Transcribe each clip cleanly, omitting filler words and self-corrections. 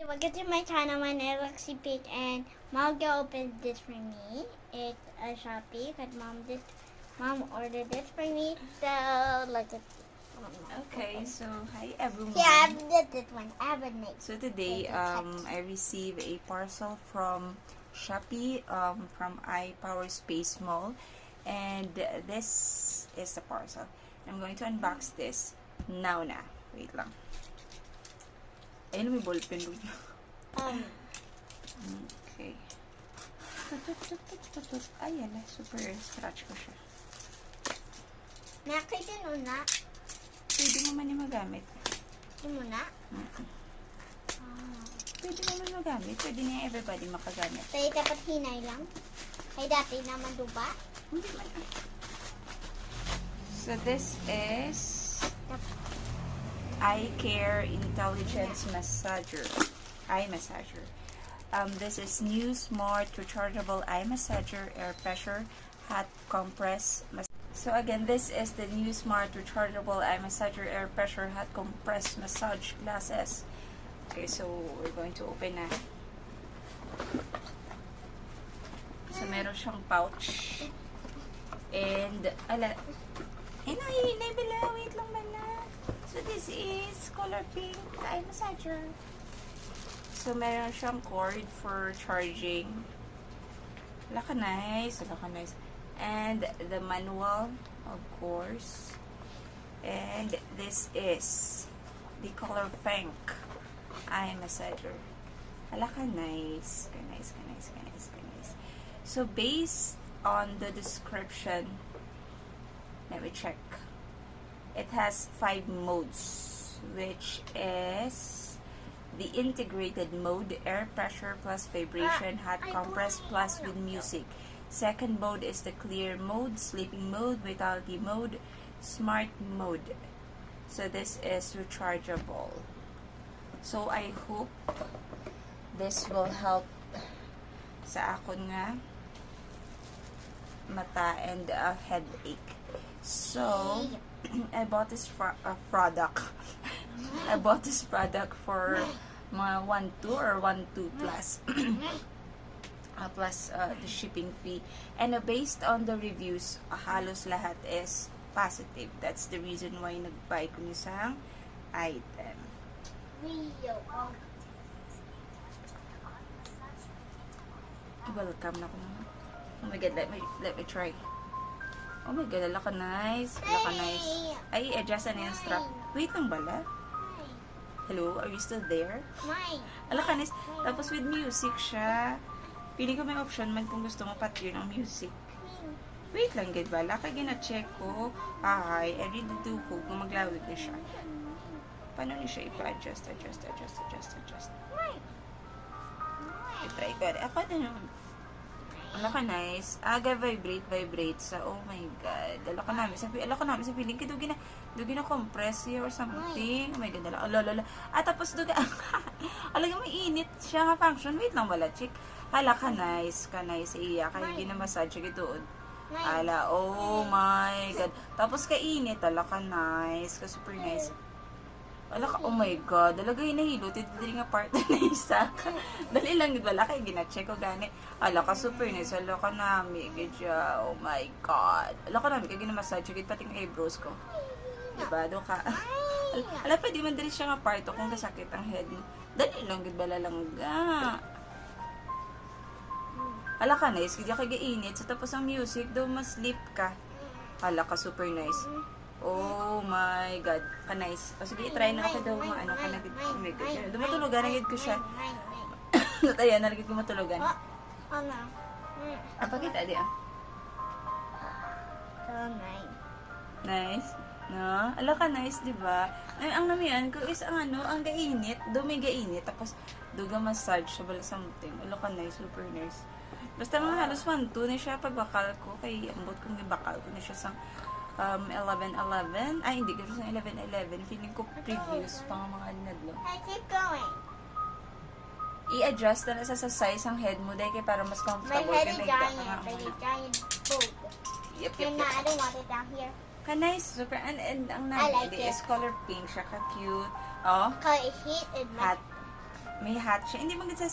Welcome to my channel. My name is Lexi Pete, and Mom opened this for me. It's a Shopee because Mom ordered this for me. So look at. Okay, so hi everyone. Yeah, I did this one. I have a name. So today, I received a parcel from Shopee, from iPower Space Mall, and this is the parcel. I'm going to unbox this now na. Wait lang. Ayun, may ballpen doon. Okay. Ayan, super scratch ko siya. Nakita mo na. Pwede mo man yung magamit. Ito mo na. Pwede mo man magamit. Pwede niya everybody makagamit. Tayo dapat hinay lang. Kay dati naman diba? Hindi man. So this is Eye Care Intelligence Massager. Eye Massager. This is new smart rechargeable eye massager, air pressure, hot compress. So again, this is the new smart rechargeable eye massager, air pressure, hot compress massage glasses. Okay, so we're going to open na. So meron siyang pouch. And hinay bala, wait lang bala. So this is color pink eye massager. So meron siyang cord for charging. Laka nice. And the manual, of course. And this is the color pink eye massager. Laka nice. Nice. So based on the description, let me check. It has 5 modes, which is the integrated mode, air pressure plus vibration, hot compress plus with music. Second mode is the clear mode, sleeping mode, vitality mode, smart mode. So this is rechargeable. So I hope this will help sa akon nga mata and headache. So I bought this product. I bought this product for mga 1.2 or 1.2 plus. Plus the shipping fee. And based on the reviews, halos lahat is positive. That's the reason why nag-buy ko isang item. Welcome na ko na. Oh my god, let me try. Oh my god, alaka nice. Ay, adjust na yung strap. Wait lang bala. Hello, are you still there? Alaka nice. Tapos with music siya. Pili ko may option man kung gusto mo pati yun ang music. Wait lang, gid bala. Kaya gina-check ko. Ay, I really do hope kung maglawig na siya. Paano niya siya ipa-adjust? I-try ko. Ako na naman. Alaka nice. Aga vibrate sa oh my god. Alaka namin sa feeling ko dugi na compress or something. Oh my god, alala. Tapos duga. Alaga may init siya nga function. Wait lang wala, chick. Alaka nice iya kay gina-massage gituod. Ala, oh my god. Tapos kainit, alaka nice, ka super nice. Alaka, oh my god, talaga hinahilo dili nga part na isa ka. Dali lang gid wala kay gina-check ko gani. Alaka super nice, alaka nami gid siya. Oh my god. Alaka nami kay gina-massage gid pati ang eyebrows ko. Diba do ka? Ala pa di man dili siya nga part kung kasakit ang head. Dali lang gid bala lang ga. Alaka nice, gid kay gainit. So tapos ang music do mas sleep ka. Alaka super nice. Oh my god, ka-nice. O sige, try na ako daw mga ano ka na gid. Oh my god. Dumatulugan na gid ko siya. Natayan na gid ko matulugan. Apa kita di ah? So nice. Nice. No? Ala ka nice, di ba? Ay, ang namian ko is ang ano, ang gainit, may gainit tapos duga massage sa bala something. Ala ka nice, super nice. Basta mga halos 1.2 na siya pagbakal ko kay ambot kong gibakal ko na siya sa 11:11. Ay, hindi ko sa 11:11. Feeling ko previews pang mga nadlo. I keep going. I-adjust na sa size ang head mo dahil para mas My comfortable head ka is na giant boob. Yep. And I don't want it down here. Ka-nice, super. And ang I like is it. color pink siya, ka-cute. Oh, Cause it heat and hot. may hat siya. Hindi man sa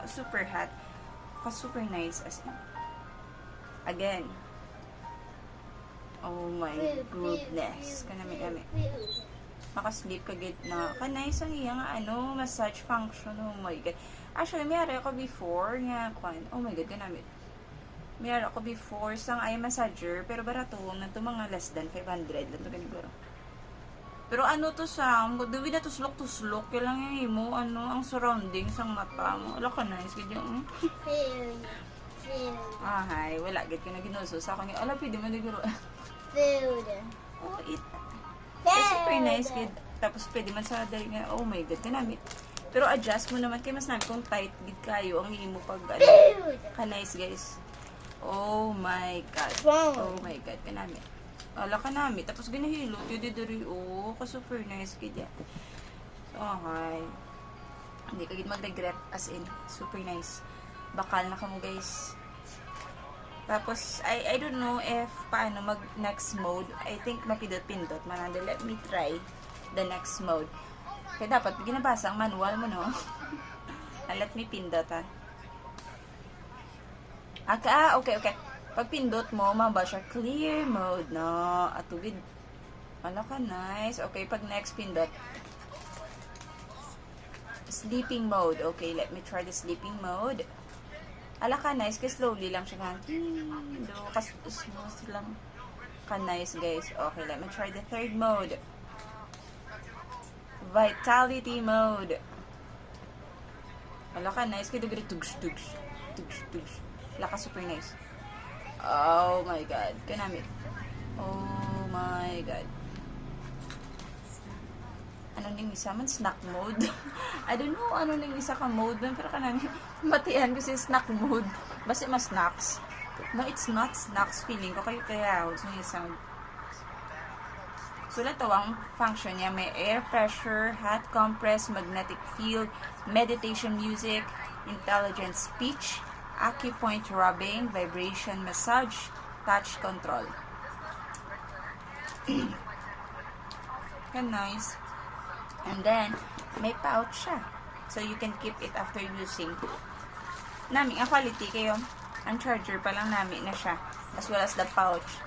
super hat. Super nice as in. Again. Oh my goodness. Kanami. Makasleep ka gitna. Nice ang iyang massage function. Oh my god. Actually, mayroon ako before nga oh my god, kanami. Mayroon ako before sang eye massager, pero barato na to mga less than 500 lang to ganito. Pero to duwi na tuslok, kaya lang yung mo, ang surroundings ang mata mo. Wala ka nice, ganyan. Hi, wala, get ka na ginuso sa akin. Pwede mo na guro. Food. Oh, it. Super nice, kid. Tapos pwede man sa dahil nga, oh my god, kanamit. Pero adjust mo naman, kaya mas namin kung tight gid kayo, ang imo pag, ka-nice, guys. Oh my god. Oh my god, kanamit. Ala ka namin. Tapos ginahilo. Yudidori. Oh, ka-super nice kaya. Okay. Hindi ka gid mag-regret. As in, super nice. Bakal na ka mo, guys. Tapos, I don't know if paano mag-next mode. I think mapindot-pindot. Mananda, let me try the next mode. Kaya dapat, ginabasa ang manual mo, no? Let me pindot, ha? Okay. Pag pindot mo, maba siya clear mode, no? At tubig. Wala ka, nice. Okay, pag next pindot. Sleeping mode. Okay, let me try the sleeping mode. Ala ka, nice. Kasi slowly lang siya. Kasi smooth lang. Ka, nice, guys. Okay, let me try the third mode. Vitality mode. Ala ka, nice. Kaya tugs. Ala ka, super nice. Oh my god. Kanamit. Oh my god. Ano ning isa man? Snack mode? I don't know ano ning isa ka mode man. Pero kanamit. Matihan kasi snack mode. Basta mas snacks. No, it's not snacks. Feeling ko kayo kaya. So yung sound. So ito ang function niya. May air pressure, hot compress, magnetic field, meditation music, intelligent speech, acupoint rubbing, vibration massage, touch control. Nice. And then, may pouch siya. So, you can keep it after using. Ang quality kayo, ang charger pa lang namin na siya. As well as the pouch.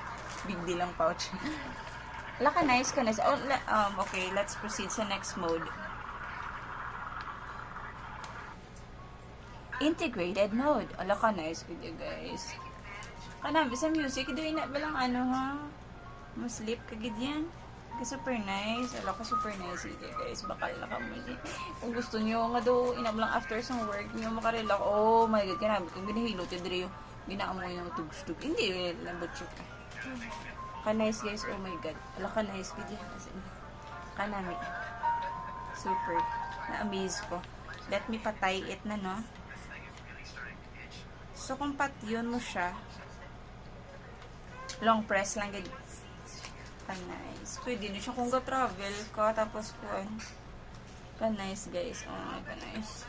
Big deal ang pouch. Laka nice ka nice. Okay, let's proceed sa next mode. Integrated mode. Ala ka, nice video, guys. Kanami sa music, doon na balang ha? Masleep ka gid yan. Super nice. Ala ka, super nice video, guys. Bakal na ka muli. Kung gusto nyo nga do, inablang after sa work, nyo makarelak. Oh my god, kanami. Kung binahilo, tidre yung ginaamoy ng tugstug. Hindi, lambot siya ka. Ka-nice, guys. Oh my god. Ala ka, nice video. Kanami. Super. Na-amaze ko. Let me patay it na, no? So, kung yun mo siya, long press lang gid. Nice. Pwede na siya kung ga-travel ka, tapos nice, guys. Oh, nice.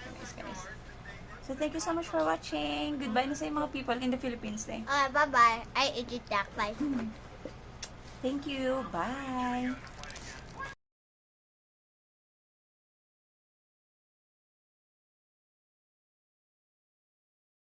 So, thank you so much for watching. Goodbye na sa mga people in the Philippines. Bye-bye. I eat it back. Bye. Thank you. Bye.